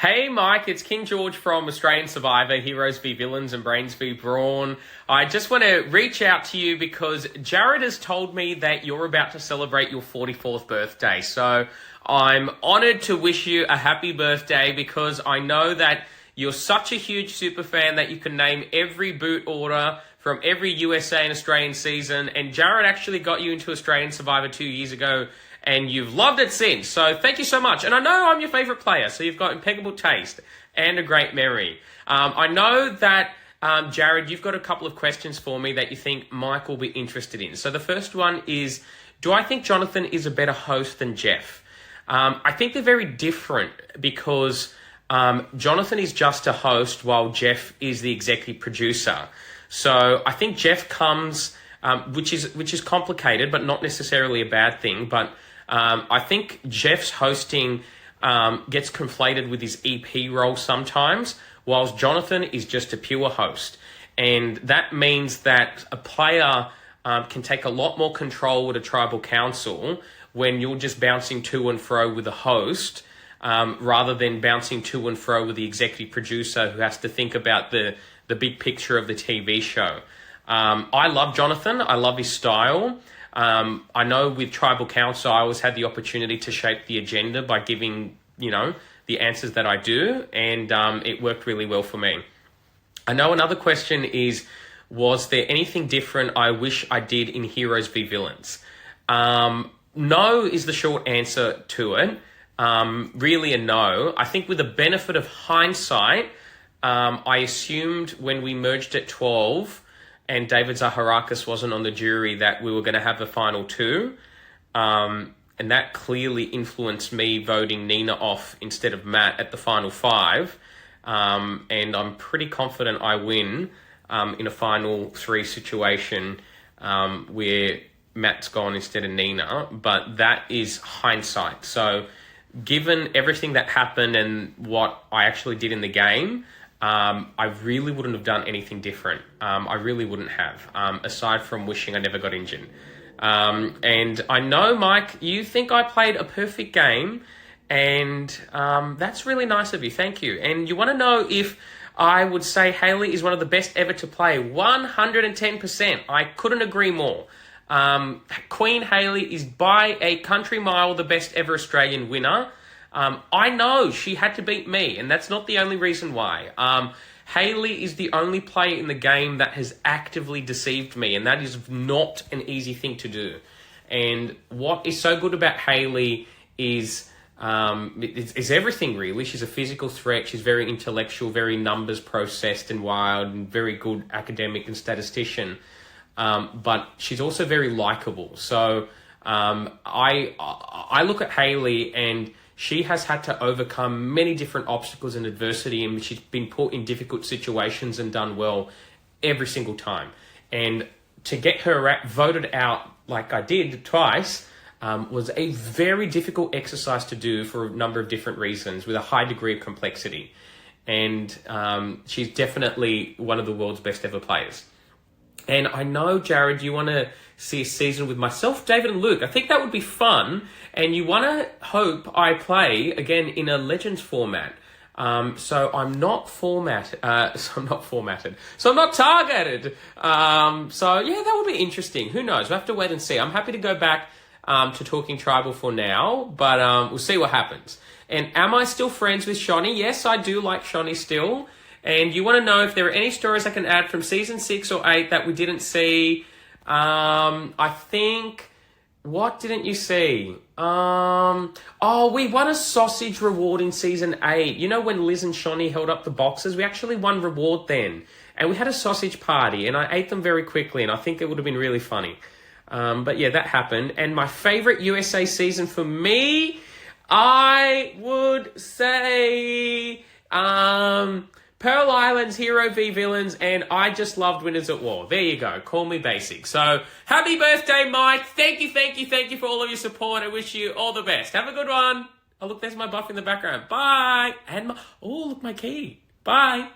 Hey Mike, it's King George from Australian Survivor, Heroes v Villains and Brains v Brawn. I just want to reach out to you because Jared has told me that you're about to celebrate your 44th birthday. So I'm honoured to wish you a happy birthday because I know that you're such a huge super fan that you can name every boot order from every USA and Australian season. And Jared actually got you into Australian Survivor 2 years ago, and you've loved it since. So thank you so much. And I know I'm your favourite player, so you've got impeccable taste and a great memory. I know that, Jared, you've got a couple of questions for me that you think Mike will be interested in. So the first one is, do I think Jonathan is a better host than Jeff? I think they're very different because Jonathan is just a host while Jeff is the executive producer. So I think Jeff comes, which is complicated, but not necessarily a bad thing. But I think Jeff's hosting gets conflated with his EP role sometimes, whilst Jonathan is just a pure host. And that means that a player can take a lot more control with a tribal council when you're just bouncing to and fro with the host, rather than bouncing to and fro with the executive producer who has to think about the big picture of the TV show. I love Jonathan. I love his style. I know with Tribal Council, I always had the opportunity to shape the agenda by giving, the answers that I do, and it worked really well for me. I know another question is, was there anything different I wish I did in Heroes v Villains? No is the short answer to it. Really a no. I think with the benefit of hindsight, I assumed when we merged at 12 and David Zaharakis wasn't on the jury that we were going to have the final two. And that clearly influenced me voting Nina off instead of Matt at the final five. And I'm pretty confident I win in a final three situation where Matt's gone instead of Nina. But that is hindsight. So given everything that happened and what I actually did in the game, I really wouldn't have done anything different. I really wouldn't have, aside from wishing I never got injured. And I know, Mike, you think I played a perfect game, and that's really nice of you. Thank you. And you want to know if I would say Hayley is one of the best ever to play. 110%. I couldn't agree more. Queen Hayley is by a country mile the best ever Australian winner. I know she had to beat me, and that's not the only reason why. Hayley is the only player in the game that has actively deceived me, and that is not an easy thing to do. And what is so good about Hayley is everything, really. She's a physical threat. She's very intellectual, very numbers processed and wild, and very good academic and statistician. But she's also very likable. So I look at Hayley, and she has had to overcome many different obstacles and adversity, and she's been put in difficult situations and done well every single time. And to get her voted out like I did twice was a very difficult exercise to do for a number of different reasons with a high degree of complexity. And she's definitely one of the world's best ever players. And I know, Jared, you want to see a season with myself, David, and Luke. I think that would be fun. And you want to hope I play, again, in a Legends format. So I'm not formatted. So I'm not targeted. So, yeah, that would be interesting. Who knows? We'll have to wait and see. I'm happy to go back to Talking Tribal for now. But we'll see what happens. And am I still friends with Shonny? Yes, I do like Shonny still. And you want to know if there are any stories I can add from season 6 or 8 that we didn't see. I think, what didn't you see? We won a sausage reward in season 8. You know when Liz and Shonny held up the boxes? We actually won reward then. And we had a sausage party, and I ate them very quickly, and I think it would have been really funny. But yeah, that happened. And my favorite USA season for me, I would say, Pearl Island's Hero v Villains, and I just loved Winners at War. There you go. Call me basic. So, happy birthday, Mike. Thank you for all of your support. I wish you all the best. Have a good one. Oh, look, there's my buff in the background. Bye. And look, my key. Bye.